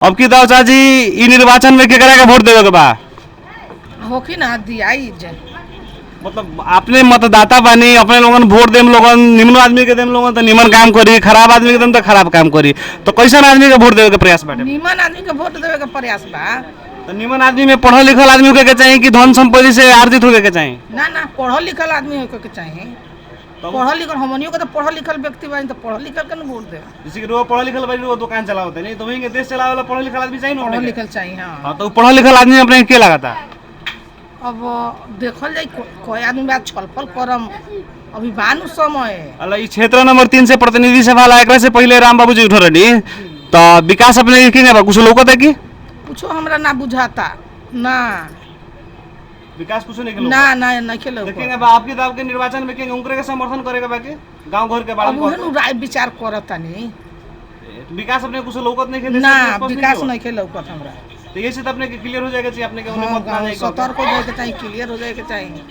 अब की दाव चाची ई निर्वाचन में केकरा के वोट देवे के बा? होखी ना दियाई जे मतलब अपने मतदाता बानी, अपने लोगन वोट देम, लोगन निम्न आदमी के देम, लोगन तो निमन काम करी, खराब आदमी के देम तो खराब काम करी। तो कैसन आदमी के वोट देवे के प्रयास बाटे? निमन आदमी के वोट देवे के प्रयास बा। तो निमन आदमी में पढ़ल लिखल आदमी होके के चाहिए कि धन संपत्ति से आर्जित होके के चाहिए? ना ना पढ़ल लिखल आदमी होके के चाहिए। पढ़ल लिखल हमनियों के तो पढ़ल लिखल व्यक्ति बानी तो पढ़ल लिखल के न वोट दे। जैसे कि वो पढ़ल लिखल बानी वो दुकान चलावते नहीं तो वही के देश चलावे वाला पढ़ल लिखल आदमी चाहिए ना। पढ़ल लिखल चाहिए हां। हां तो पढ़ल लिखल आदमी अपने के लगाता? अब देखल जाई कोई आदमी बात छलफल करम अभी बानु समय। अल्लाह ई क्षेत्र नंबर 3 से प्रतिनिधि सभा ला एकरा से पहले राम बाबू जी उठो रहनी तो विकास अपने के बा कुछ लोगों तक की कुछ हमरा ना बुझाता ना विकास कुछ नहीं ना ना ना खेलो देखेंगे बा आपकी दाव के निर्वाचन में के उनकरे के समर्थन करेगा बाकी गांव घर के बारे में अब राय विचार करता नहीं विकास अपने कुछ लोगत नहीं खेले ना विकास नहीं खेलो कत हमरा तो ये से तो अपने के क्लियर हो जाएगा चाहिए अपने के उन्हें मत ना जाएगा सतर्क हो जाए के चाहिए क्लियर हो जाए के चाहिए।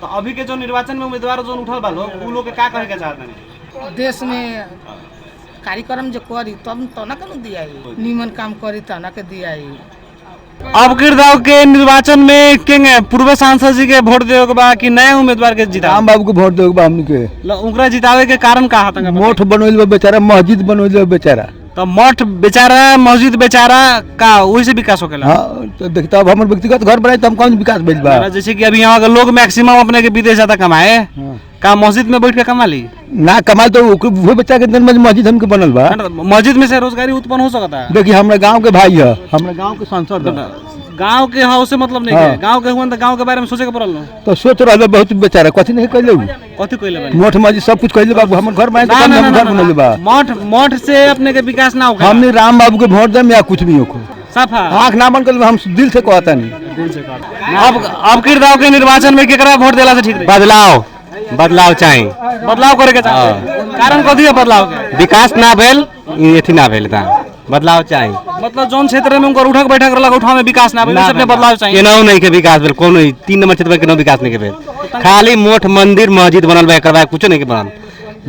तो अभी के जो निर्वाचन में उम्मीदवार जो उठल बा लोग उ लोग के का कहे के चाहते हैं देश में कार्यक्रम जो करी तब तो ना कनु दियाई निमन काम करी त ना के दियाई। अब गिरदाव के निर्वाचन में के पूर्व सांसद जी के वोट देवे के बा कि नया उम्मीदवार के जिता राम बाबू के वोट देवे के बा हमनी के उनकरा जितावे के कारण का हता मोठ बनोइल बा बेचारा मस्जिद बनोइल बा बेचारा तो मठ बेचारा मस्जिद बेचारा का वही से विकास होकेला। हां तो देखता अब हमर व्यक्तिगत घर बनाई त हम कौन विकास भेल बा जैसे कि अभी यहाँ के लोग मैक्सिमम अपने के विदेश जाता कमाए का मस्जिद में बैठ के कमा ली ना कमाल तो वो बच्चा के दिन में मस्जिद हमके बनल बा मस्जिद में से रोजगारी उत्पन्न हो सकता है। देखिए हमरा गांव के भाई है हमरा गांव के सांसद है गांव के हाउ से मतलब नहीं है गांव के हुन त गांव के बारे में सोचे के पड़ल तो सोच रहल बहुत बेचारा कथि नहीं कइले कथि कइले बानी मोठ मस्जिद सब कुछ कइले बाबू हमर घर बनाई तो कम घर बनल बा मठ मठ से अपने के विकास ना होगा हमने राम बाबू के वोट देम या कुछ भी होको साफा आंख ना बंद कर हम दिल से कहता नहीं दिल से कहता। अब किरदाव के निर्वाचन में केकरा वोट देला से ठीक रही? बदलाव बदलाव चाहिए बदलाव करे के चाहिए। कारण कथि है बदलाव के? विकास ना भेल एथी ना भेल ता बदलाव चाहिए मतलब जोन क्षेत्र में उनकर उठक बैठक रहला उठाव में विकास ना भेल सबने बदलाव चाहिए। केनाऊ नहीं के विकास भेल कोनो 3 नंबर क्षेत्र में केनाऊ विकास नहीं के भेल खाली मोठ मंदिर मस्जिद बनल बा एकर बाद कुछ नहीं के बनल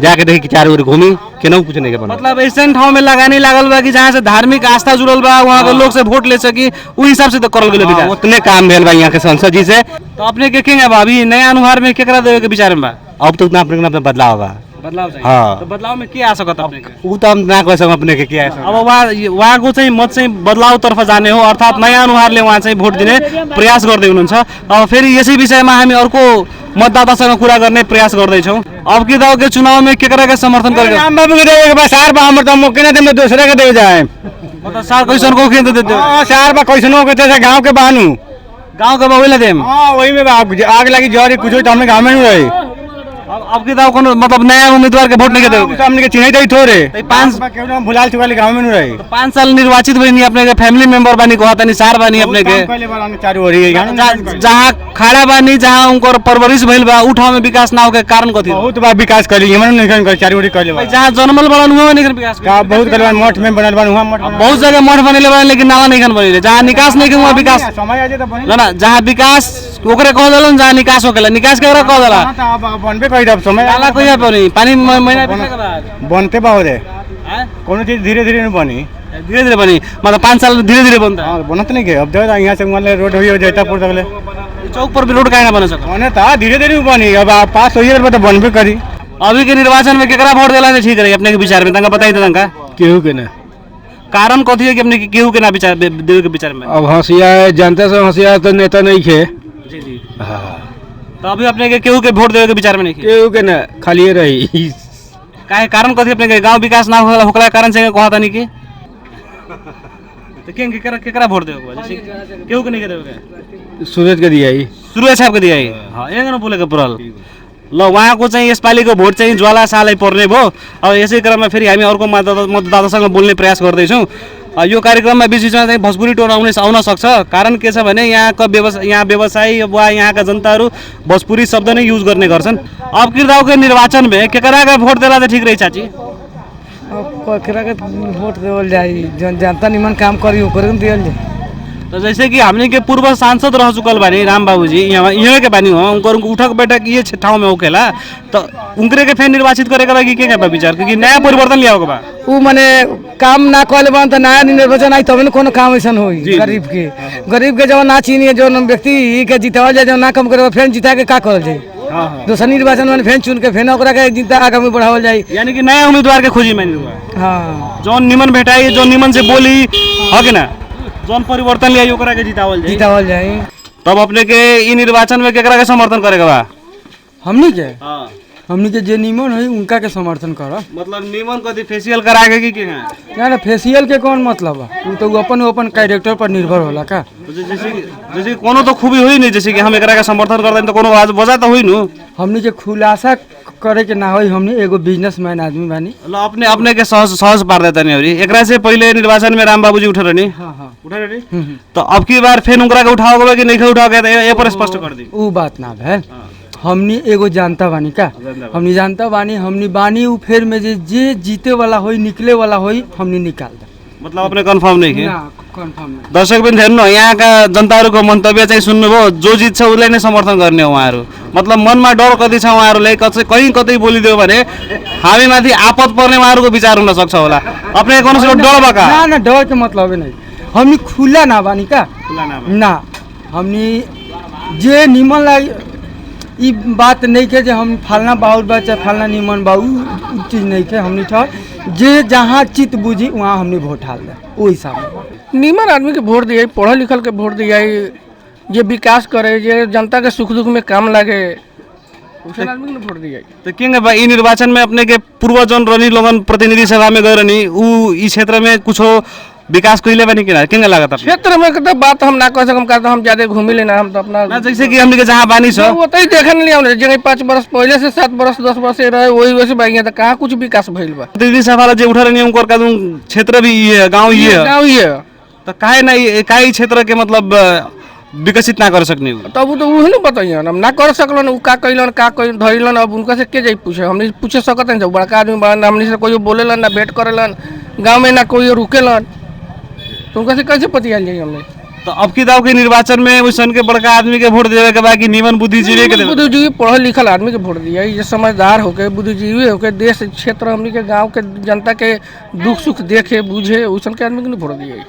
जाके देखी कि चारों ओर घूमी केनाऊ कुछ नहीं के बनल। मतलब ऐसे ठाव में लगानी लागल बा कि जहां से धार्मिक आस्था जुड़ल बा वहां के लोग से वोट ले सकी उ हिसाब से तो करल गेल विकास उतने काम भेल बा यहाँ के सांसद जी से। तो अपने के केंगे बा अभी नया अनुहार में केकरा देवे के विचार में बा? अब तो अपने बदलाव बा बदलाव चाहिए। हाँ। तो बदलाव में क्या आ सकता अपने के? उ तो हम ना कह सकम अपने के क्या है अब वहाँ को चाहिँ मत चाहिँ बदलाव तर्फ जाने हो अर्थात नयाँ अनुहारले वहाँ चाहिँ भोट दिने प्रयास गर्दै हुनुहुन्छ। अब फेरि यसै विषयमा हामी अर्को मतदातासँग कुरा गर्ने प्रयास गर्दैछौँ। अब की दाव के चुनाव में केकरा के समर्थन करेगा? राम बाबू के देवे के बा सार बा हमर त मौके ना दे दूसरे के दे जाए मतलब सार कैसन को खेत देते हां सार बा कैसनो के ते गांव के बानू गांव के बा देम। हां वही में आग लगी जरी कुछ तो हमें गांव में नहीं रही अब की दाव कोनो मतलब नया उम्मीदवार के वोट नहीं देते सामने के चिन्ह दई थोरे 5 केउ भुलाल चुकाली गांव में नहीं रही 5 साल निर्वाचित भइनी अपने के फैमिली मेंबर बानी कहता नहीं सार बानी अपने के पहले बार हमने चारू ओरी जहाँ खड़ा बानी जहाँ उनकर परवरिश भइल बा उ ठाउँ में विकास ना होके कारण कथि? बहुत बार विकास करी हमन नहीं कर चारू ओरी कर ले जहाँ जन्मल बड़ा हुआ नहीं विकास का बहुत करवान मठ में बनल बन हुआ मठ बहुत जगह मठ बनेले बा लेकिन नाला नहीं खन बनेले जहाँ निकास नहीं के वहाँ विकास समय आ जाए तो बने ना जहाँ विकास ओकरे कह देलन जहाँ निकास होकेला निकास के कह देला अब बनबे कहि दब समय नाला कहिया बनी पानी महीना बीते के बाद बनते बा हो रे हैं कोनो चीज धीरे धीरे नहीं बनी धीरे धीरे बनी मतलब 5 साल धीरे धीरे बनता हां बनत नहीं के अब देखो यहाँ से मान ले रोड हो जाता पुर तकले चौक पर भी रोड काहे ना बन सका बने ता धीरे धीरे बनी अब पास होइए तो बनबे करी अभी के निर्वाचन में केकरा वोट देला से ठीक रही अपने के विचार में तंगा बताई तंगा केहू के ना कारण कथि है कि अपने के केहू के ना विचार देवे के विचार में? अब हंसिया जनता से हंसिया तो नेता नहीं खे जी जी हां तो अभी अपने के केहू के वोट देवे के विचार में नहीं केहू के ना खाली रही काहे कारण कथि अपने के गांव विकास ना होला होकला कारण से कहता नहीं कि तो केकरा वोट देवे के जैसे केहू के नहीं देवे के सूरज के दिया ही सुरुवात साहब के दिया ही हां एंगे न बोले के परल ल वहाँ को चाहिँ यसपालि को भोट चाहिँ ज्वाला सालै पर्ने भयो। अब यसै क्रममा फेरि हामी अर्को मतदातासँग बोल्ने प्रयास गर्दैछौँ। यो कार्यक्रममा बीच बीचमा चाहिँ भोजपुरी टोन आउन सक्छ कारण के छ भने यहाँ व्यवसायी वा यहाँका जनताहरू भोजपुरी शब्द नै युज गर्ने गर्छन्। अब किरदावको निर्वाचन में केकरा के वोट देला त ठीक रही चाची? केकरा के वोट देवल जाई जन जनता निमन काम करी ओकरे दियल जाई। तो जैसे कि हमने के पूर्व सांसद रह चुकल बानी राम बाबू जी यहाँ के बानी हो उनकर उठक बैठक ये ठाव में होकेला तो उनकरे के फिर निर्वाचित करे के बा कि के बा विचार क्योंकि नया परिवर्तन लिया होगा बा उ माने काम ना कहले बन तो नया निर्वाचन आई तब कोनो काम ऐसा होई गरीब के जब ना चीनी जो व्यक्ति के जितावल जाए जो ना कम करे फिर जिता के का करल जाए दूसरा निर्वाचन में फिर चुन के फिर ओकरा के जिता आगामी बढ़ावल जाए यानी कि नया उम्मीदवार के खोजी में हाँ जौन निमन भेटाई जो निमन से बोली हो कि ना जौन परिवर्तन लिया ओकरा के जितावल जाए तब अपने के ई निर्वाचन में केकरा के समर्थन करेगा बा हमनी के जे निमन है उनका के समर्थन कर मतलब निमन कथी फेशियल करा के कि ना फेशियल के कौन मतलब है वो तो अपन कैरेक्टर पर निर्भर होला का जैसे कोनो तो खूबी हुई नहीं जैसे कि हम एकरा के समर्थन करते तो कोनो वजह तो हुई नु हमनी के खुलासा करे के ना होई हमनी एगो बिजनेसमैन आदमी बानी अपने अपने के सहज पार देता नहीं अभी एकरा से पहले निर्वाचन में राम बाबूजी उठे रहनी उठे रहनी तो अब की बार फिर उनकरा के उठाओगे कि नहीं उठाओगे ये पर स्पष्ट कर दी वो बात ना भैल हमनी एगो जानता बानी का हमनी जानता बानी हमनी बानी उ फेर में जे जीते वाला होई निकले वाला होई हमनी निकाल दे मतलब अपने कंफर्म नहीं है कंफर्म नहीं दर्शक बिन हेर्नु यहाँ का जनताहरूको मन्तव्य चाहिँ सुन्नुभयो जो जित्छ उसलाई नै समर्थन गर्ने उहाँहरू मतलब मनमा डर कति छ उहाँहरूले कहीँ कतै बोलिदियो भने हामीमाथि आपत पर्ने उहाँहरूको विचार हुन सक्छ होला अपने कौन डर बका ना ना डर के मतलब नहीं हमनी खुला ना बानी का ना हमनी जे निमन लाई ई बात नहीं के जे हम फलना बाउल बा चाहे फलना निमन बाऊ चीज नहीं के हमनी ठहर जे जहाँ चित बुझी वहाँ हमने वोट हाल दे वो हिसाब में निमन आदमी के वोट दिए पढ़ल लिखल के वोट दिए जे विकास करे जे जनता के सुख दुख में काम लागे उसे आदमी के वोट दिए तो किंग बा ई निर्वाचन में अपने के पूर्व जन रनी लोगन प्रतिनिधि सभा में गए रहनी उ ई क्षेत्र में कुछो विकास कइले बनी कि ना किंग लागत क्षेत्र में तो बात हम ना कह सकम का हम ज्यादा घूमी लेना हम तो अपना ना जैसे कि हमने के जहाँ बानी छ वो तो ही देखन लिया हमने जगह 5 वर्ष पहले से 7 वर्ष 10 वर्ष से रहे वही वैसे बाई तो कहाँ कुछ विकास भइल बा प्रतिनिधि सभा जे उठा रहनी उनकर का क्षेत्र भी ये है गांव ये है गाँव ये तो काहे ना काहे क्षेत्र के मतलब विकसित ना कर सकनी तब वो तो वही नहीं बताइए हम ना कर सकलन उ का कइलन का कइल धइलन अब उनका से के जाई पूछे हमने पूछे सकत नहीं जब बड़का आदमी बड़ा हमने से कोई बोलेलन ना भेंट करेलन गांव में ना कोई रुकेलन तो उनका से कैसे पतियाल जाई हमने तो अब की दाव के निर्वाचन में वैसन के बड़का आदमी के वोट देवे के बाकी निमन बुद्धिजीवी के देवे बुद्धिजीवी पढ़ल लिखल आदमी के वोट दिया ये समझदार होके बुद्धिजीवी होके देश क्षेत्र हमनी के गांव के जनता के दुख सुख देखे बुझे वैसन के आदमी के वोट दिया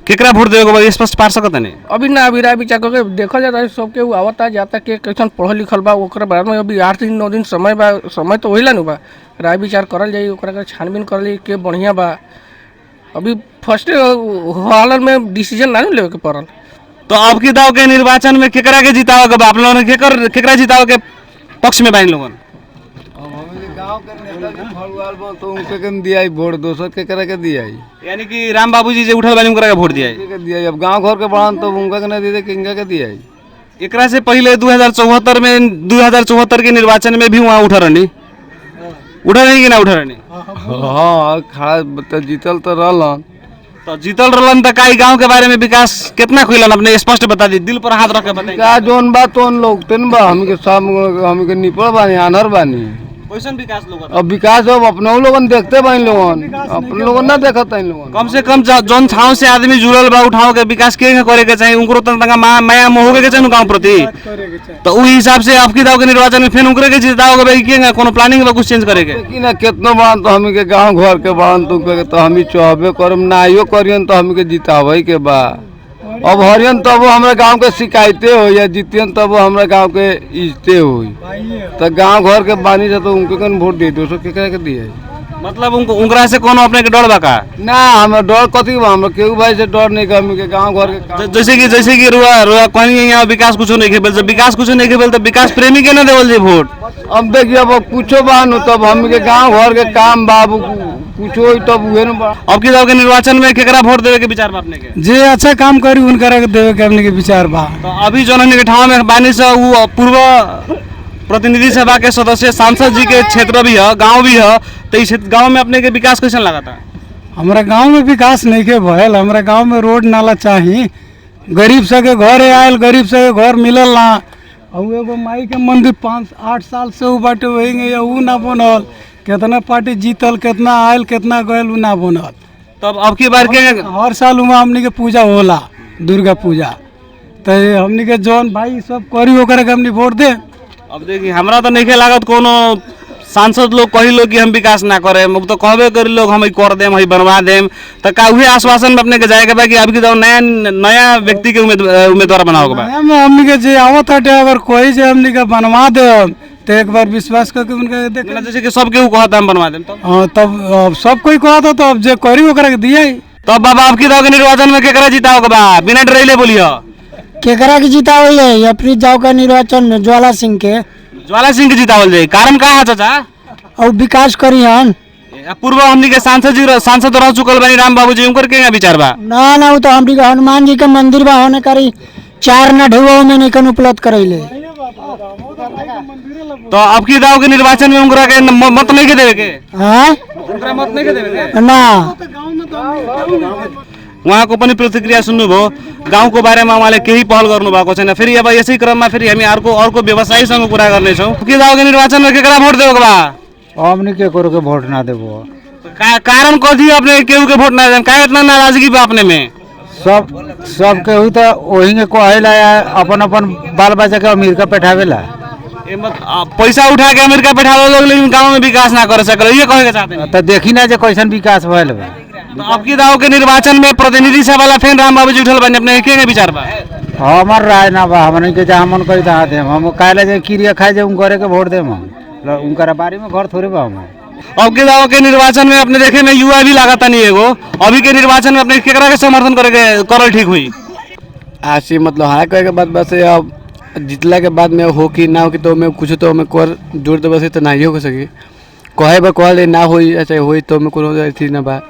केकरा वोट देवे के बाद स्पष्ट पार सकत नहीं अभी ना अभी राय विचार करके देखा जाता है सबके उ आवता जाता के कैसन पढ़ल लिखल बा ओकरा बारे में अभी 8 दिन 9 दिन समय बा समय तो होइला नु बा राय विचार करल जाई ओकरा के छानबीन करल जाई के बढ़िया बा अभी फर्स्ट हालत में डिसीजन ना लेवे के पड़ल तो अब की दाव के निर्वाचन में केकरा के जितावे के आप लोगन केकरा जितावे के पक्ष में बाइन लोगन गांव के नेता के फलवाल बो तो उनके के दियाई वोट दोसर के करे के दियाई यानी कि राम बाबूजी जे उठल बानी उनकरा के वोट दियाई के दियाई अब गांव घर के बड़ान तो उनका के नहीं दे किंगा के दियाई एकरा से पहले 2074 के निर्वाचन में भी वहां उठा रहनी कि ना उठा रहनी हां खड़ा तो जीतल तो रहलन तो जीतल रहलन त काई गांव के बारे में विकास कितना कइलन अपने स्पष्ट बता दी दिल पर हाथ रख के बताई का जोन बा तोन लोग तन बा हम के सब हम के निपल बानी आनर बानी कैसन विकास लोग अब विकास अब अपने लोगन देखते बानी लोगन अपन लोगन ना देखत हैं लोगन कम से कम जौन ठाव से आदमी जुड़ल बा उठाव के विकास के करे के चाहिए उनको तंगा माया मोह के चाहिए गांव प्रति तो उ हिसाब से आपकी दाव के निर्वाचन में फिर उनकरे के जिताओगे भाई के कोनो प्लानिंग बा कुछ चेंज करे के कि ना कितना बान तो हम के गांव घर के बान तो हम चाहबे करम नाइयो करियन तो हम के जितावे के बा अब हरियन तब हमरा गांव के शिकायते हो या जीतियन तब हमरा गांव के इज्जते होई तो गांव घर के बानी से तो उनके कन वोट दे दोसर के करे के दिए मतलब उनकरा से कोनो अपने के डर बा का ना हमरा डर कथी बा हमरा केहू भाई से डर नहीं हम के गांव घर के जैसे कि रुआ कहीं यहाँ विकास कुछ नहीं खेबल जब विकास कुछ नहीं खेबल तो विकास प्रेमी के ना देवल जे वोट अब देखिए अब कुछो बानो तब हम के गांव घर के काम बाबू कुछो तब उहे न बा अब की दाव के निर्वाचन में केकरा वोट देवे के विचार बा अपने के जे अच्छा काम करी उनकरा के देवे के अपने के विचार बा तो अभी जो के ठाव में बानी से वो पूर्व प्रतिनिधि सभा के सदस्य सांसद जी के क्षेत्र भी है गांव भी है तो इस गांव में अपने के विकास कैसे लगा था हमारा गांव में विकास नहीं के भयल हमारा गांव में रोड नाला चाहिए गरीब सके घर आयल गरीब सके घर मिलल ना और एगो माई के मंदिर 5-8 साल से उ बाटे वही या उ ना बनल कितना पार्टी जीतल कितना आयल कितना गयल उ ना बनल तब अब की बार के हर साल वहाँ हमनी के पूजा होला दुर्गा पूजा तो हमनी के जौन भाई सब करी ओकरा के हमनी वोट दे अब देखिए हमरा तो नहीं लागत कोनो सांसद लोग कही लोग कि हम विकास ना करे, अब तो कहबे करी लोग हम कर देम, हम बनवा देम, तो का उहे आश्वासन में अपने के जाए के बा कि अब की तो नया नया व्यक्ति के उम्मीदवार बनाओ के बा? हमनी के जे आवत हटे अगर कोई जे हमनी के बनवा दे तो एक बार विश्वास करके उनका देख। मतलब जैसे कि सब केहू कहता हम बनवा देम, हाँ तब अब सब कोई कहता तो अब जे करी ओकरा के दिया ही। तो बाबा आपकी दाव के निर्वाचन में केकरा जिताओ के बा? बिना डरैले बोलियो। केकरा के जितावल जाए या फिर जाओ का निर्वाचन में ज्वाला सिंह के ज्वाला सिंह के जितावल जाए, कारण का है चाचा? और विकास करी हन। पूर्व हमनी के सांसद रह चुकल बानी राम बाबू जी, उनकर के विचार बा? ना वो तो हमरी के हनुमान जी के मंदिर बा होने करी 4 ना ढुआ में नहीं उपलब्ध करैले। तो अब की दाव के निर्वाचन में उनकरा के मत नहीं के देवे के? हाँ उनकरा मत नहीं के देवे के? ना वहाँ को पनि प्रतिक्रिया सुन्नु भयो, गाउँको बारेमा उहाँले केही पहल गर्नु भएको छैन। फेरि अब यसै क्रममा फेरि हामी अर्को व्यवसायीसँग कुरा गर्नेछौँ। के दावको निर्वाचनमा केकरा भोट देबो बा? हमनी के करो के वोट ना देबो। कारण कथी अपने केहू के वोट ना देम? काहे इतना नाराजगी बा अपने में? सब केहू तो वही के कहेला अपन अपन बाल बच्चा के अमेरिका बैठावेला। पैसा उठा के अमेरिका बैठावे लोग, लेकिन गाँव में विकास ना कर सकल, ये कहे के चाहते हैं। तो देखी ना जे कैसन विकास भइल बा। तो अब की दाव के निर्वाचन में प्रतिनिधि सभा वाला फेन राम बाबू जी उठल बने, अपने के विचार बा? हमर राय ना बा, हमन के जहाँ मन करी तहाँ देम। हम काहे जे क्रिया खाए जे उनकरे के वोट देम, हम उनकरा बारी में घर थोड़े बा। हम अब के दाव के निर्वाचन में अपने देखे में युवा भी लागत नहीं एगो, अभी के निर्वाचन में अपने केकरा के समर्थन करल ठीक हुई? ऐसी मतलब हाँ कहे के बाद बस अब जितला के बाद में हो कि ना हो कि तो मैं कुछ तो मैं कर जोर दे बस तो ना ही हो सके, कहे बा कहले ना होई अच्छा होई तो मैं कोनो अथी ना बा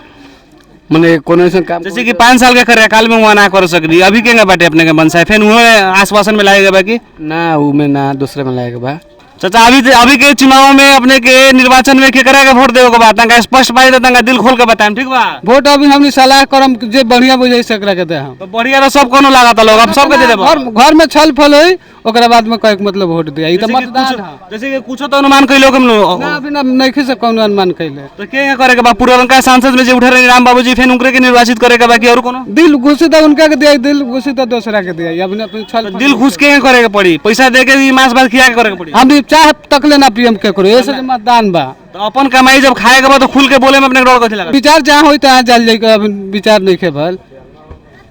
मने कोनो ऐसा काम। जैसे कि 5 साल के कार्यकाल में वहाँ ना कर सकली, अभी के बाटे अपने के मनसा फेन हुए आश्वासन में लाएगा बा कि ना ऊ में ना दूसरे में लाएगा बा। चाचा अभी के चुनाव में अपने के निर्वाचन में केकरा के वोट देवे के बा? तंगा स्पष्ट बात तंगा दिल खोल के बताएं, ठीक बा? वोट अभी हमनी सलाह करम जे बढ़िया बुझाई सकरा के दे हम। तो बढ़िया तो सब कोनो लागत लोग, अब सबके दे देबो। घर में छल फल होई ओकरा बाद में कहे मतलब वोट दिया। ई त मतदान है। जैसे कि कुछ तो अनुमान कइलो हम ना अभी ना नहीं से कोनो अनुमान कइले। तो के करे के बा? पुरनका सांसद में जे उठे रहे राम बाबू जी, फेन उनकरे के निर्वाचित करे के बा कि और कोनो? दिल घुसी त उनका के दिया, दिल घुसी त दूसरा के दिया। अभी अपने छल दिल घुस के करे के पड़ी, पैसा दे के मांस भात खिया के करे के पड़ी। हम चाह तकले ना पीएम के करो, ऐसे मतदान बा। तो अपन कमाई जब खाए के बा तो खुल के बोले में अपने डर कथी लगा? विचार जहाँ होई तहाँ जल जाई। अभी विचार नहीं के भल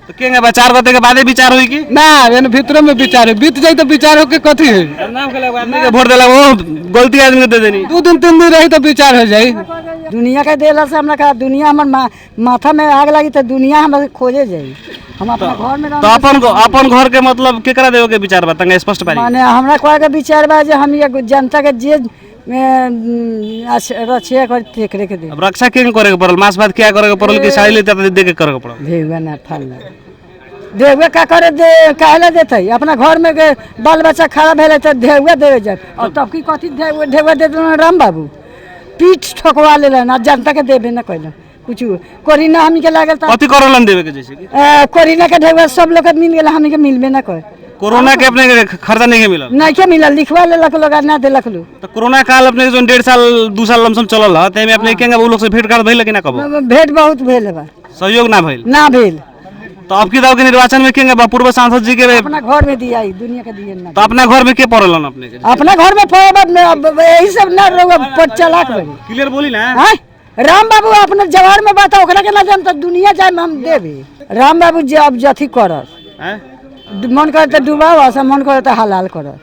तो के विचार करते के बादे विचार होई कि ना एने भीतर में विचार है, बीत जाई तो विचार हो के कथी है? आदमी के वोट देला वो गलती आदमी के दे देनी। 2 दिन 3 दिन रही तो विचार हो जाई। दुनिया के देला से हमरा का दुनिया हमर माथा में आग लगी तो दुनिया हमरा खोजे जाई। हम अपना घर में तो अपन घर के मतलब केकरा देवे के विचार बा? तंगा स्पष्ट बारी माने हमरा कोई के विचार बा जे हम ये जनता के जे रक्षिया कर देख रे के दे। अब रक्षा के करे के पड़ल? मांस भात क्या करे के पड़ल कि साड़ी लेते दे के करे के पड़ल? भेगवा ना फलना देवे का करे दे कहले देते अपना घर में के बाल बच्चा खड़ा भेले तो देवे देवे जाए। और तब की कथी देवे दे राम बाबू पीठ ठोकवा लेला ना, जनता के देवे ना कहला कुछ कोरोना हम के लागल त कथी करलन देवे के? जैसे कि कोरोना के ढेवा सब लोग के मिल गेला, हम के मिलबे ना कर। कोरोना के अपने के खर्चा नहीं के मिलल? नहीं के मिलल, लिखवा लेलक लोग ना देलक लोग। तो कोरोना काल अपने के जो 1.5 साल 2 साल लमसम चलल ह, ते में अपने केंगा वो लोग से भेंट घाट भइल कि ना? कबो भेंट बहुत भेल बा, सहयोग ना भइल? ना भेल। तो अब की दाव के निर्वाचन में केंगा पूर्व सांसद जी के अपना घर में दिया ही, दुनिया के दिए ना। तो अपना घर में के पड़लन अपने के? अपना घर में यही सब ना लोग चलाक बनी। क्लियर बोली ना? हाँ? राम बाबू अपने जवार में बात ओकरा के ना जानता, दुनिया जाए में हम देबे। राम बाबू जे अब जथी करत हैं? मन करे त डुबाओ, असा मन करे त हलाल करत।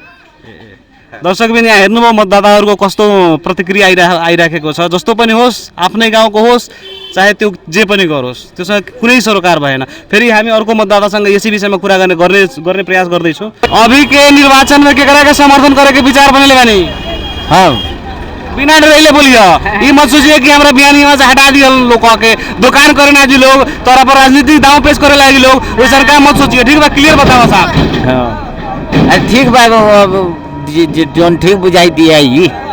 दर्शक पनि यहाँ हेर्नुभयो मतदाताहरूको कस्तो प्रतिक्रिया आइराखेको छ। जस्तो पनि होस्, आफ्नै गाउँको होस्, चाहे त्यो जे पनि गरोस्, त्यसमा कुनै सरोकार भएन। फेरि हामी अर्को मतदातासँग यसै विषयमा कुरा गर्ने प्रयास गर्दैछौँ। अभी के निर्वाचन में केकरा के समर्थन करे के विचार बनेले बानी? हाँ बिना डरैले बोलियो। ये मत सोचिए कि हमरा बिहानी यहाँ से हटा दिया लोग के दुकान करे ना जी लोग, तोरा पर राजनीतिक दांव पेश करे लागी लोग, वैसा का मत सोचिए, ठीक बा? क्लियर बताओ साहब। ठीक बा, जोन ठीक बुझाई दिया।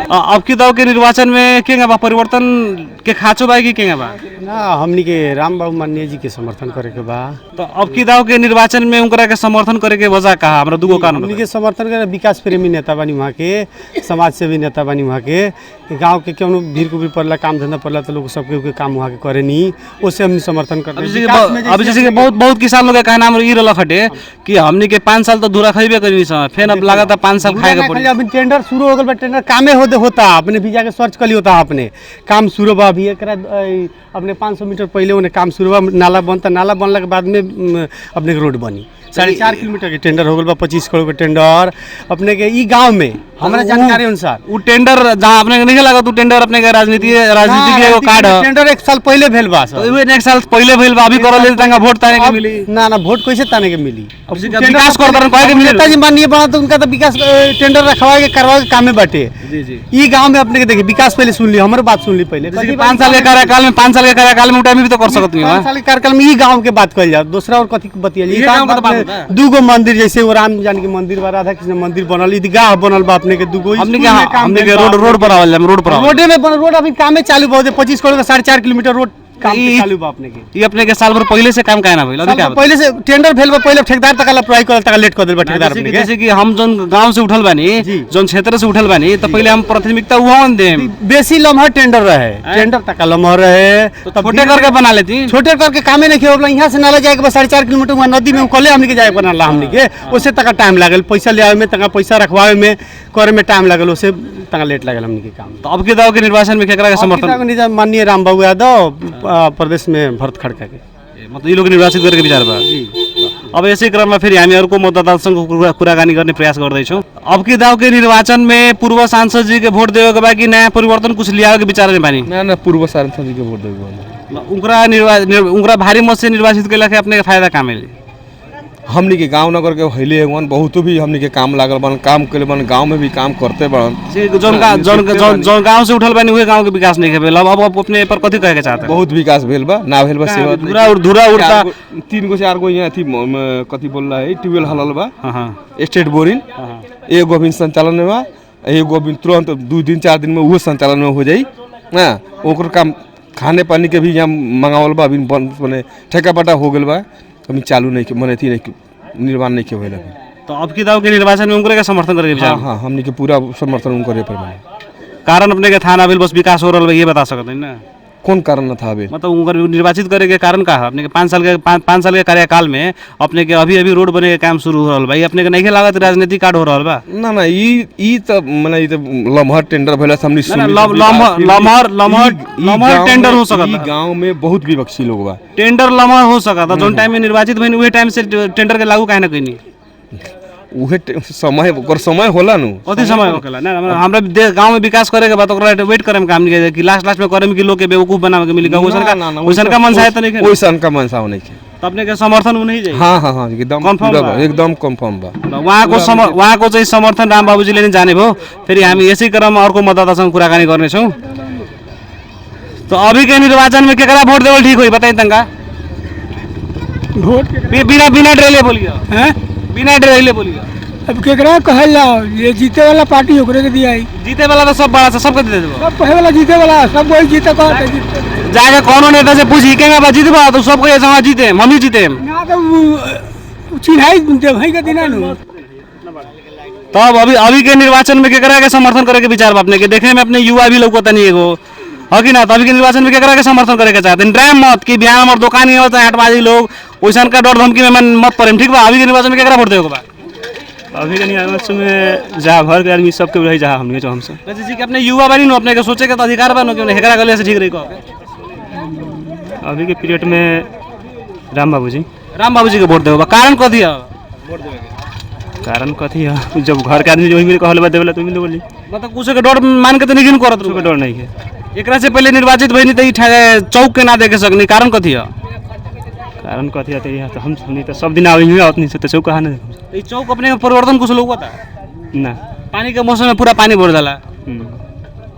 अब की दाव के निर्वाचन में के परिवर्तन के खाचो बा कि केंगा बा? ना हमनी के राम बाबू माननीय जी के समर्थन करे के बा। तो अब की दाव के निर्वाचन में उनकरा के समर्थन करे के वजह कहा हमरा दुगो कारण हमनी के समर्थन करे विकास प्रेमी नेता बानी वहाँ के, समाज सेवी नेता बानी वहाँ के, गांव के केवनो भीड़ कुबीर पड़ला काम धंधा पड़ला तो लोग सबके के काम वहाँ के करे नी, उससे हमनी समर्थन कर अब जैसे कि बहुत किसान लोग का कहना हम ई रहल खटे कि हमनी के 5 साल तो धूरा खइबे करी समय फिर अब लागत 5 साल खाए के पड़ी। अभी टेंडर शुरू हो गल बा, टेंडर कामे होता अपने भी जाके सर्च कर होता अपने काम शुरू बा। अभी एकरा अपने 500 मीटर पहले उन्हें काम शुरू बा, नाला बनता, नाला बनला के बाद में अपने के रोड बनी। 4.5 किलोमीटर के टेंडर हो गल बा, 25 करोड़ के टेंडर अपने के ई गांव में हमारा जानकारी अनुसार। उ टेंडर जहां अपने के नहीं लागत उ टेंडर अपने के राजनीति के एगो कार्ड है। टेंडर 1 साल पहले भेल बा सर, तो एक साल पहले भेल बा, अभी करल ले तंगा वोट ताने के मिली ना वोट कैसे ताने के मिली? अब विकास कर दरन कहे के मिली नेताजी माननीय बना तो उनका तो विकास टेंडर रखवा के करवा के कामे बाटे। जी जी ई गांव में अपने के देखिए विकास पहले सुन ली, हमारे बात सुन ली पहले। 5 साल के कार्यकाल में 5 साल के कार्यकाल में उठामी भी तो कर सकत नहीं 5 साल के कार्यकाल में ई गांव के बात कइल जा, दूसरा और कथी बतिया ई गांव का तो बात होता है। दूगो मंदिर जैसे वो राम जानकी मंदिर बा, राधा कृष्ण मंदिर बनल, ईदगाह बनल बा अपने के दूगो। हमने के रोड पर आवल रोड पर रोडे में रोड अभी कामे चालू बहुत है, 25 करोड़ का 4.5 किलोमीटर रोड काम चालू बा अपने के। ये अपने के साल भर पहले से काम काहे ना भइल? अभी क्या पहले से टेंडर भेल बा, पहले ठेकेदार तक अप्लाई करल तक लेट कर देल बा ठेकेदार अपने के। जैसे कि हम जोन गांव से उठल बानी, जोन क्षेत्र से उठल बानी, तो पहले हम प्राथमिकता वहां देम। बेसी लम्हा टेंडर रहे, टेंडर तक लम्हा रहे तो छोटे करके बना लेती, छोटे करके कामे नहीं किया। यहाँ से नाला जाए के 4.5 किलोमीटर वहाँ नदी में कले हमने के जाए बनाला हमने के, उससे तक टाइम लागल, पैसा ले आवे में तक पैसा रखवावे में करे में टाइम लागल, उससे तक लेट लागल हमने के काम। तो अब के दाव के निर्वाचन में केकरा के समर्थन? माननीय राम बाबू यादव प्रदेश में भरत खड़का के, मतलब ये लोग निर्वाचित करके विचार बा। अब ऐसे क्रम में फिर हामी अर्को मतदातासँग कुराकानी गर्ने प्रयास गर्दैछौँ। अब की दाव के निर्वाचन में पूर्व सांसद जी के वोट देवे के बा कि नया परिवर्तन कुछ लियावे के विचार में बानी? ना पूर्व सांसद जी के वोट देबो। उनका भारी मत से निर्वाचित कैला के अपने के फायदा का मिली? हमनी के गांव नगर के हिले एगवन बहुत भी हमनी के काम लागल बन, काम केले बन, गांव में भी काम करते बन। जोन गांव से उठल बानी उहे गांव के विकास नहीं भेल। अब अपने पर कथी कहे के चाहते हैं? बहुत विकास भेल बा, ना भेल बा सेवा धुरा उड़ता 3 गो 4 गो यहाँ थी कथी बोल रहा है ट्यूबवेल हलल बा, हां स्टेट बोरिंग एगो अभी संचालन में बा, एगो अभी तुरंत 2 दिन 4 दिन में वो संचालन में हो जाई। हां ओकर काम खाने पानी के भी यहाँ मंगावल बा, अभी माने ठेका पटा हो गेल बा, अभी चालू नहीं मने थी नहीं निर्माण नहीं के होइला। तो अब की दाव के निर्वाचन में उनके समर्थन करके विचार? हां हमनी के पूरा समर्थन उनके पर बा। कारण अपने के थाना बिल बस विकास हो रहल बा, ये बता सकत नहीं ना? कौन कारण न था अभी? मतलब उनकर निर्वाचित करे के कारण का है? अपने के 5 साल के कार्यकाल में अपने के अभी रोड बने के काम शुरू हो रहल बा, ये अपने के नहीं लागत राजनीतिक कार्ड हो रहल बा? ना ई त माने ई त लम्हर टेंडर भेला हमनी सुन लम्हर टेंडर हो सकत है। गांव में बहुत विपक्षी लोग बा, टेंडर लम्हर हो सकत है। जोन टाइम में निर्वाचित भइल उहे टाइम से टेंडर के लागू काहे ना कइनी? उहे समय ओकर समय होला नु, अति समय होकेला ना। हमरा गांव में विकास करे के बाद ओकरा वेट करे में काम नहीं करे कि लास्ट में करे में कि लोग के बेवकूफ बनावे के मिली का ओसन का मनसा है त नहीं के ओसन का मनसा नहीं के। तो अपने के समर्थन नहीं जाई? हां एकदम कंफर्म बा। वहाँ को चाहिँ समर्थन राम बाबुजीले नै जाने भयो। फेरि हामी यसै क्रममा अर्को मतदातासँग कुराकानी गर्ने छौं। तो अभी के निर्वाचन में केकरा वोट देवल ठीक होई बताई तंगा? वोट बिना डरेले बोलियो, हैं? बिना डरेले बोलियो। अब केकरा कहल जाओ, ये जीते वाला पार्टी ओकरे के दिया। जीते वाला तो सब बड़ा से सबके दे देबो। सब कहे वाला जीते वाला सब वही जीते कहते जीते। जाके कोनो नेता से पूछी केगा बा जीतबा तो सब कहे जमा जीते हम ही जीते ना तो चिन्हाई दे भाई के दिना नु। तब अभी के निर्वाचन में केकरा के समर्थन करे के विचार बा अपने के? देखे में अपने युवा भी लौकता नहीं एगो है कि ना? तो अभी के निर्वाचन में केकरा के समर्थन करे के चाहते हैं? ड्राम मत कि बिहार हमार दुकान ही होता है हटबाजी लोग ओइसन का डर धमकी में मत पड़े, ठीक बा? अभी के निर्वाचन में केकरा वोट देबो बा? अभी के निर्वाचन में जहाँ भर के आदमी सबके रही जहाँ हमने जो हमसे जी कि अपने युवा बानी नो अपने के सोचे के तो अधिकार बा नो क्यों नहीं हेकरा गले से ठीक रही को? अभी के पीरियड में राम बाबूजी के वोट देबो बा। कारण कथी है वोट देबे के? कारण कथी है जब घर के आदमी जो मिल कहल बा देवेला तुम बोली मतलब कुछ के डर मान के तो नहीं करत कुछ डर नहीं है। एकरा से पहले निर्वाचित भइनी त ई चौक के ना देखे सकनी, कारण कथी है? कारण कथी है यहाँ तो हम तो सब दिन आवे ही उतनी से तो चौक कहाँ ना ई चौक अपने में परिवर्तन कुछ लोग होता ना पानी के मौसम में पूरा पानी भर जाला,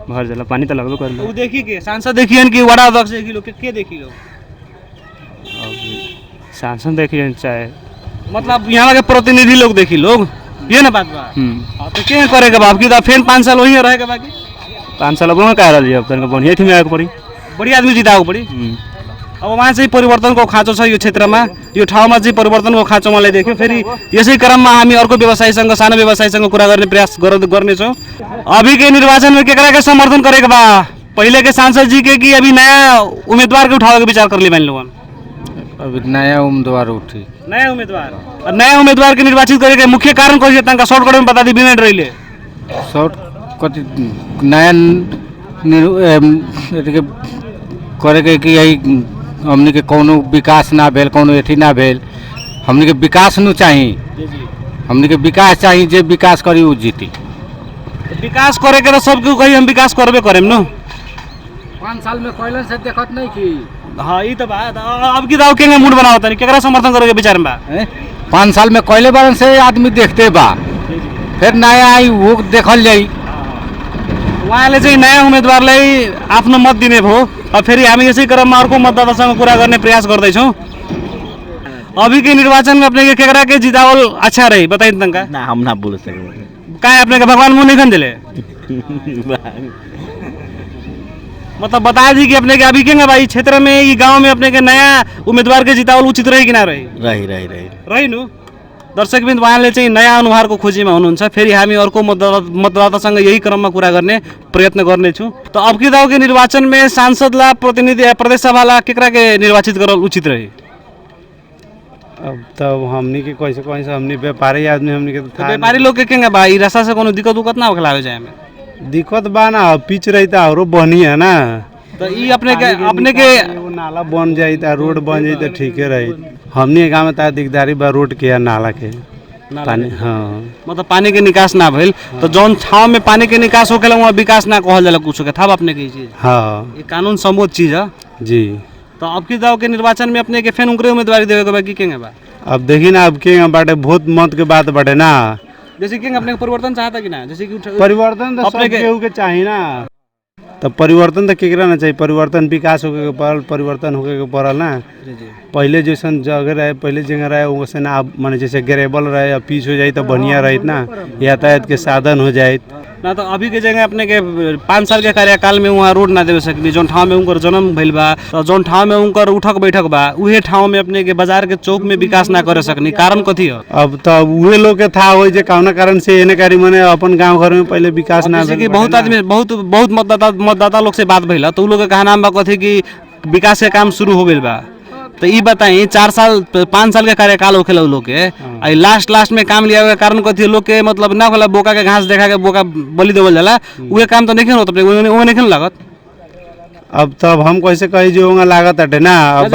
भर जाला पानी तो लगबे कर वो देखी के सांसद देखियन कि वार्ड अध्यक्ष देखी लोग के देखी लोग सांसद देखिए चाहे मतलब यहाँ के प्रतिनिधि लोग देखी लोग, ये ना बात बा। तो क्या करे के बाप की तो फिर 5 साल वही रहे के बाकी 5 साल अब कह रही है अब बढ़िया थी में आगे पड़ी बढी आदमी जिताएको बढी अब वहाँ चाहिँ परिवर्तनको खाँचो छ यो क्षेत्रमा, यो ठाउँमा चाहिँ परिवर्तनको खाँचो मलाई देख्यो। फेरि यसै क्रममा हामी अर्को व्यवसायीसँग, सानो व्यवसायीसँग कुरा गर्ने प्रयास गर्नेछौँ। अभी के निर्वाचन में केकरा के समर्थन करेगा बा, पहले के सांसद जी के कि अभी नया उम्मीदवार के उठावे के विचार कर ली बन लोगन? अभी नया उम्मीदवार उठी, नया उम्मीदवार, और नया उम्मीदवार के निर्वाचित करे के मुख्य कारण कौन है? शॉर्टकट में बता दी बिना रही शॉर्ट कति नया करे के कि यही हमने के कोनो विकास ना भेल, कोनो एथी ना भेल। हमने के विकास नु चाहिए, हमने के विकास चाहिए, जे विकास करी उ जीती। विकास करे के तो सबके कही हम विकास करबे करेम न। 5 साल में कोयलन से देखत नहीं की। हाँ ये तो बात। अब की दाव के मूड बनाओ तनी केकरा समर्थन करोगे विचार में बा? 5 साल में कोयले बारन से आदमी देखते बा, फिर नया आई वो देखल जाई। उहाँले चाहिँ नयाँ उम्मेदवारलाई आफ्नो मत दिने भयो। अब फेरि हामी यसै क्रममा अर्को मतदातासँग कुरा गर्ने प्रयास गर्दैछौँ। अभी के निर्वाचन में अपने के केकरा के जितावल अच्छा रही बताइए तनका? ना हम ना बोल सकते। का अपने के भगवान मुँह नहीं दिले? मतलब बता दी कि अपने के अभी के भाई क्षेत्र में ये गांव में अपने के नया उम्मीदवार के जितावल उचित रही कि ना रही? रही नु। दर्शक बिन्दु उहाँले चाहिँ नयाँ अनुहारको खोजीमा हुनुहुन्छ। फेरि हामी अर्को मतदातासँग यही क्रममा कुरा गर्ने प्रयत्न गर्नेछौँ। तो अब की दाव के निर्वाचन में सांसदला प्रतिनिधि प्रदेश सभाला केकरा के निर्वाचित करल उचित रही? अब तब हमनी के कैसे हमनी व्यापारी आदमी हमनी के तो व्यापारी लोग के केंगे भाई रास्ता से कोनो दिक्कत उकत ना होखला हो जाए में? दिक्कत बा ना, पिच रही था और बनी है ना, तो ये अपने के वो नाला बन जाई था, रोड बन जाई तो ठीक है रही। हमनी के गाँव में ता दिकदारी बा रोड के या नाला के पानी। हाँ मतलब पानी के निकास ना भइल। तो जौन ठाव में पानी के निकास होखेला वहाँ विकास ना कहल जाला कुछ के था अपने के चीज। हाँ ये कानून सम्मत चीज है जी। तो अब की दाव के निर्वाचन में अपने के फेन उनके उम्मीदवारी देवे के बाकी केंगे बा? अब देखी ना, अब के बाटे बहुत मत के बात बाटे ना। जैसे कि अपने परिवर्तन चाहता कि ना? जैसे कि परिवर्तन तो सब केहू के चाहिए ना। तो परिवर्तन तो केकरा ना चाहिए, परिवर्तन विकास होके के पड़ल, परिवर्तन होके के पड़ल ना। पहले जैसन जगह रहे, पहले जगह रहे वैसे ना, माने जैसे ग्रेबल रहे या पीच हो जाए तो बढ़िया रहित ना, यातायात के साधन हो जाए ना। तो अभी के जगह अपने के 5 साल के कार्यकाल में वहाँ रोड ना दे सकनी। जौन ठाव में उनकर जन्म भइल बा, तो जौन ठाव में उनकर उठक बैठक बा, उहे ठाव में अपने के बाजार के चौक में विकास ना करे सकनी। कारण कथी है? अब तो उहे लोग के था हो जे कौना कारण से एने कारी माने अपन गांव घर में पहले विकास ना जैसे कि बहुत आदमी बहुत मतदाता लोग से बात भइला, तो उ लोग के कहा नाम बा कथी कि विकास के काम शुरू हो गइल बा। तो ये बताई 5 साल के कार्यकाल होखेला उ लोग के, आई लास्ट में काम लिया के कारण कथी लोग के मतलब ना होला बोका के घास देखा के बोका बलि देवल जाला, उहे काम तो नहीं होत अपने वो नहीं लागत। अब तब हम कैसे कही जो होगा लागत हटे ना। अब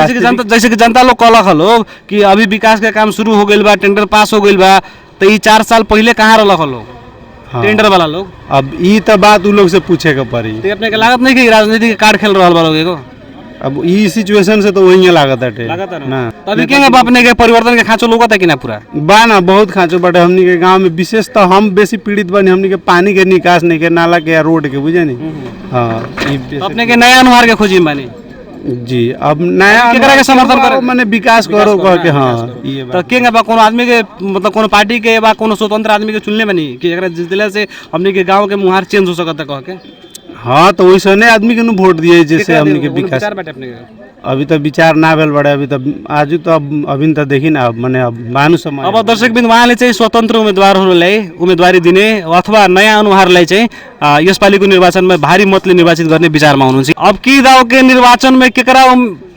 जैसे कि जनता लोग कहलक लोग कि अभी विकास के काम शुरू हो गइल बा, टेंडर पास हो गइल बा, तो ये 4 साल पहले कहाँ रहलक लोग टेंडर वाला लोग? अब ये तो बात उ लोग से पूछे के पड़ी। तो अपने के लागत नहीं कि राजनीति के कार्ड खेल रहल बा लोग एगो? अब ई सिचुएशन से तो वही लागत हटे ना। अभी क्या अपने के परिवर्तन के खाँचो लोगता कि ना पूरा बा ना, बहुत खाँचो बाटे हमनी के गांव में। विशेष तो हम बेसी पीड़ित बनी, हमनी के पानी के निकास नहीं के, नाला के या रोड के, बुझे नहीं। हाँ अपने के नया अनुहार के खोजी मानी जी। अब नया केकरा के समर्थन करे माने विकास करो कह के। हाँ ये तो केंगे बा कोनो आदमी के मतलब कोनो पार्टी के बा कोनो स्वतंत्र आदमी के चुनले बनी कि एकरा जितले से हमनी के गांव के मुहार चेंज हो सकता कह के? हाँ तो वैसे आदमी के नु वोट दिए जैसे हमनी के विकास। अभी तो विचार ना भेल बड़े, अभी तो आज तो अभी तो देखी ना माने अब मानु समय। अब दर्शक बिन उहाँले चाहिँ स्वतन्त्र उम्मेदवारहरूलाई उम्मेदवारी दिने अथवा नयाँ अनुहारलाई चाहिँ यसपालिको निर्वाचनमा भारी मतले निर्वाचित गर्ने विचारमा हुनुहुन्छ। अब की दाव के निर्वाचन में केकरा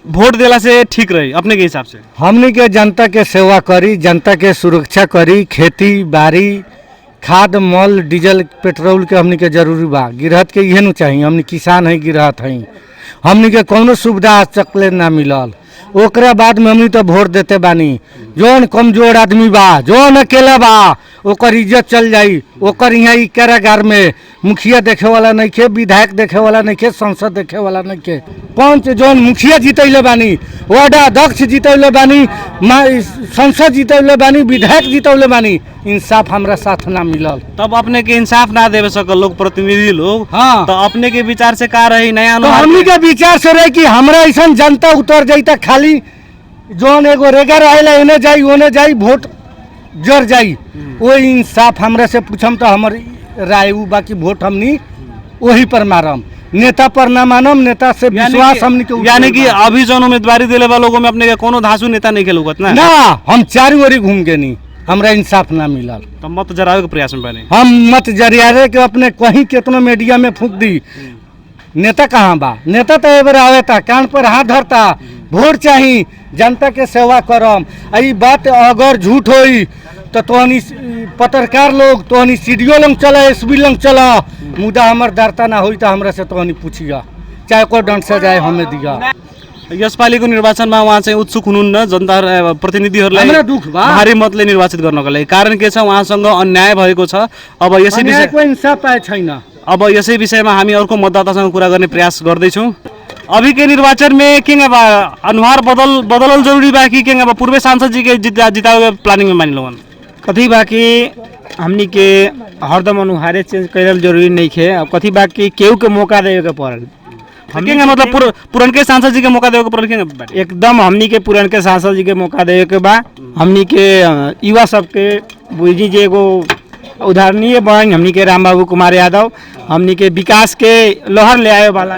वोट देला से ठीक रही अपने के हिसाब से? हमनी के जनता के सेवा करी, जनता के सुरक्षा करी, खेती बाड़ी खाद मल डीजल पेट्रोल के हमनी के जरूरी बा। गिरहत के इहे नु चाहिए, हमनी किसान है गिरहत है, हमनी के कौनो सुविधा आज तक ले ना मिलल। ओकरा बाद में हमनी तो वोट देते बानी। जोन कमजोर आदमी बा, जोन अकेला बा, ओकर इज्जत चल जाई। ओकर यहाँ ई कारागार में मुखिया देखे वाला नहीं के, विधायक देखे वाला नहीं के, संसद देखे वाला नहीं के। पंच जोन मुखिया जीतैले बानी, वार्ड अध्यक्ष जीतैले बानी, संसद जीतैले बानी, विधायक जीतैले बानी, इंसाफ हमरा साथ ना मिलल। तब अपने के इंसाफ ना देवे सकल लोग प्रतिनिधि लोग। हाँ तो अपने के विचार से का रही नया तो हमनी के विचार से रही कि हमरा ऐसा जनता उतर जाई त खाली जोन एगो रेगा रहेला एने जाई ओने जाई वोट जर जाई। वो इंसाफ हमरा से पूछम तो हमर राय उ बाकी वोट हमनी वही पर मारम। नेता पर ना मानम, नेता से विश्वास हमने के यानी कि अभी जौन उम्मीदवारी दिले वाला लोगों में अपने के कोनो धांसू नेता नहीं खेलुगत ना ना, हम चारों ओरी घूम के नहीं, हमरा इंसाफ ना मिलल। तो मत जरावे के प्रयास में बने हम मत जरियारे के अपने कहीं कितना मीडिया में फूक दी। नेता कहाँ बा? नेता तो एबर आवे था, कान पर हाथ धरता, वोट चाहिए, जनता के सेवा करम। ई बात अगर झूठ होई तो तोहनी पत्रकार लोग तोहनी सीडीओ लंग चला, एसपी लंग चला, मुदा हमर दरता ना होई तो हमरा से तोहनी पूछिया, चाहे कोई दंड सजाय हमें दिया। यसपालिको निर्वाचनमा उहाँ चाहिँ उत्सुक हुनुहुन्न जनता प्रतिनिधिहरूलाई हमरा दुख बा। भारी मतले निर्वाचित गर्नको लागि। कारण के छ, उहाँसँग अन्याय भएको छ। अब यसै विषय अन्यायको इंसाफ पाए छैन। अब यसै विषयमा हामी अर्को मतदातासँग कुरा गर्ने प्रयास गर्दैछौँ। अभी के निर्वाचन में के अनुहार बदलल जरूरी बा कि के पूर्व सांसद जी के जितावे प्लानिंग में मानी लोगन कथी बाकी हमनी के हरदम अनुहारे चेंज करल जरूरी नहीं है। अब कथी बाकी केहू के मौका देवे के पड़ल। हमने मतलब पुरनके सांसद जी के मौका देवे के पड़ल के एकदम हमनी के पुरनके सांसद जी के मौका देवे के बा। हमनी के युवा सबके बुझी जे एगो उदाहरणीय बन हमनी के राम बाबू कुमार यादव हमनी के विकास के लहर ले आए वाला।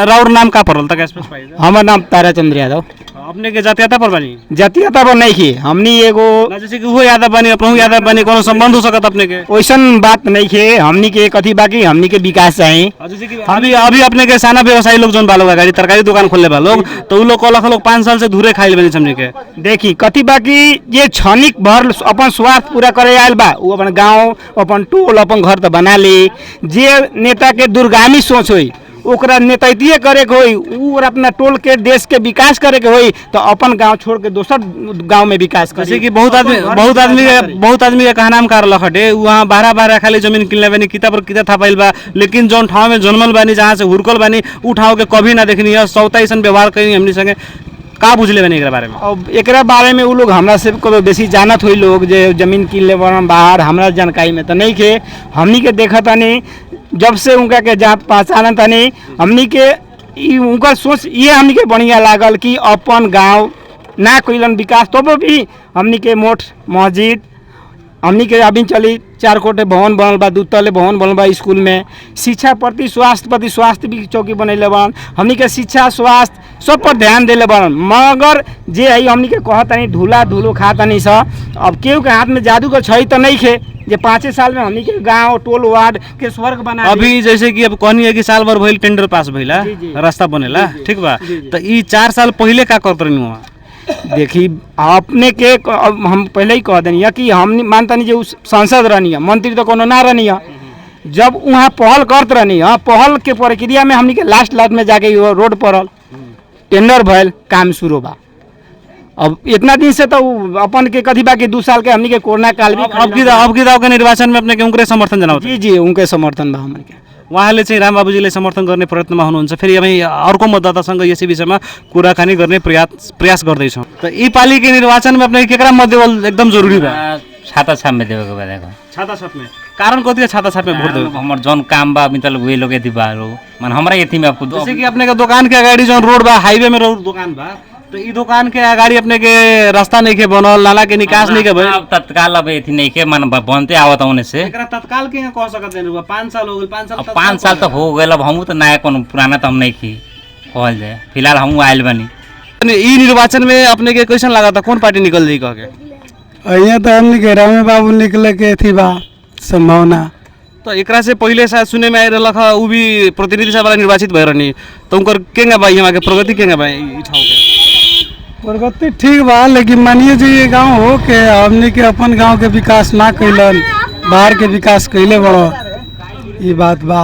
राउर नाम का पड़ल तक स्पष्ट पाई हमार नाम ताराचंद्र यादव। अपने के जातीयता पर बनी? जातीयता पर नहीं की, हमनी एगो जैसे कि वो यादव बनी अपनों यादव बनी, कोनो संबंध हो सकत अपने के? वैसन बात नहीं है। हमनी के कथी बाकी हमनी के विकास चाहिए। जैसे कि अभी अपने के साना व्यवसायी लोग जोन बालो गाड़ी तरकारी दुकान खोलने वाले लोग, तो उ लोग लोग 5 साल से धूरे खाइल बनी हमनी के। देखी कथी बाकी ये क्षणिक भर अपन स्वार्थ पूरा करे आयल बा, वो अपन गांव अपन टोल अपन घर तो बना ली। जे नेता के दूरगामी सोच होई ओकरा नेतृत्व करे के होई, उ अपना टोल के देश के विकास करे के होई, तो अपन गांव छोड़ के दोसर गांव में विकास करे। जैसे कि बहुत आदमी के कहनाम कर लखटे वहाँ 12 खाली जमीन किनले बानी, किताब पर किताब थापाइल बा, लेकिन जौन ठाव में जन्मल बानी जहाँ से हुरकल बानी उ ठाव के कभी ना देखनी है। सौता ऐसा व्यवहार करी हमनी संगे का बुझले बानी एकरा बारे में? अब एकरा बारे में उ लोग हमरा से को बेसी जानत हुई लोग जे जमीन किन ले बाहर, हमरा जानकारी में तो नहीं के। हमनी के देखा तानी जब से उनका के जात पहचान तानी, हमनी के उनका सोच ये हमनी के बढ़िया लागल कि अपन गांव ना कोइलन विकास तो भी हमनी के मोठ मस्जिद हमनी के अभी चली 4 कोटे भवन बनल बा, 2 तले भवन बनल बा स्कूल में। शिक्षा प्रति स्वास्थ्य भी चौकी बनैले बन। हमनी के शिक्षा स्वास्थ्य सब पर ध्यान देले बन। मगर जे है हमनी के कहतानी धूला धूलो खातानी सा। अब केहू के हाथ में जादू का छई तो नहीं खे जे 5 साल में हमनी के गांव टोल वार्ड के स्वर्ग बना। अभी जैसे कि अब कहनी है कि साल भर भइल टेंडर पास भइला, रास्ता बनेला, ठीक बा, तो ई 4 साल पहले का करत रहनी वहाँ? देखी अपने के हम पहले ही कह देनी कि हम मानता नहीं जो सांसद रहनी है, मंत्री तो कोनो ना रहनी है। जब वहाँ पहल करते रहनी है, पहल के प्रक्रिया में हमनी के लास्ट में जाके रोड पड़ल, टेंडर भइल, काम शुरू बा। अब इतना दिन से तो अपन के कथी बाकी 2 साल के हमनी के कोरोना काल भी अब की दाव के निर्वाचन में अपने के उनके समर्थन जनाओ? जी उनके समर्थन बा हमन के। उहाँले चाहिँ राम बाबुजीले समर्थन गर्ने प्रयत्नमा हुनुहुन्छ। फेरि हामी अर्को मतदातासँग यसै विषयमा कुराकानी गर्ने प्रयास गर्दैछौँ। त यी पालिके निर्वाचनमा अपने केकरा मध्यबल एकदम जरुरी बा? छाता छाप में देवे के बा। देखो छाता छाप में कारण कथी है? छाता छाप में भोट देवे हमर जौन काम बा मतलब वे लोग एथी बा मन हमरा एथी में आपको जैसे कि अपने के दुकान के अगाडि जौन रोड बा, हाईवे में रोड दुकान बा, तो ई दुकान के अगाडि अपने के रास्ता नहीं के बनल, नाला के निकास नहीं के भइल। तत्काल अब एथी नहीं के मन बनते आवत होने से एकरा तत्काल के कह सकत नहीं। 5 साल हो गेल, 5 साल 5 साल तो हो गेल। अब हमहू तो नया कोनो पुराना तो हम नहीं की कहल जाए। फिलहाल हमहू आइल बनी। ई निर्वाचन में अपने के कैसन लागत? कौन पार्टी निकल जाई कह के? यहाँ तो हमने के राम बाबू निकले के थी बा संभावना। तो एकरा से पहले शायद सुने में आइरल उ भी प्रतिनिधि सभा निर्वाचित भएर नि, तो उनकर केंगा बा यहाँ के प्रगति केंगा बा ई ठाउँ के? प्रगति ठीक बा, लेकिन मानिए जी ये गांव हो के हमने के अपन गांव के विकास ना कैलन, बाहर के विकास कैले बड़ो, ये बात बा।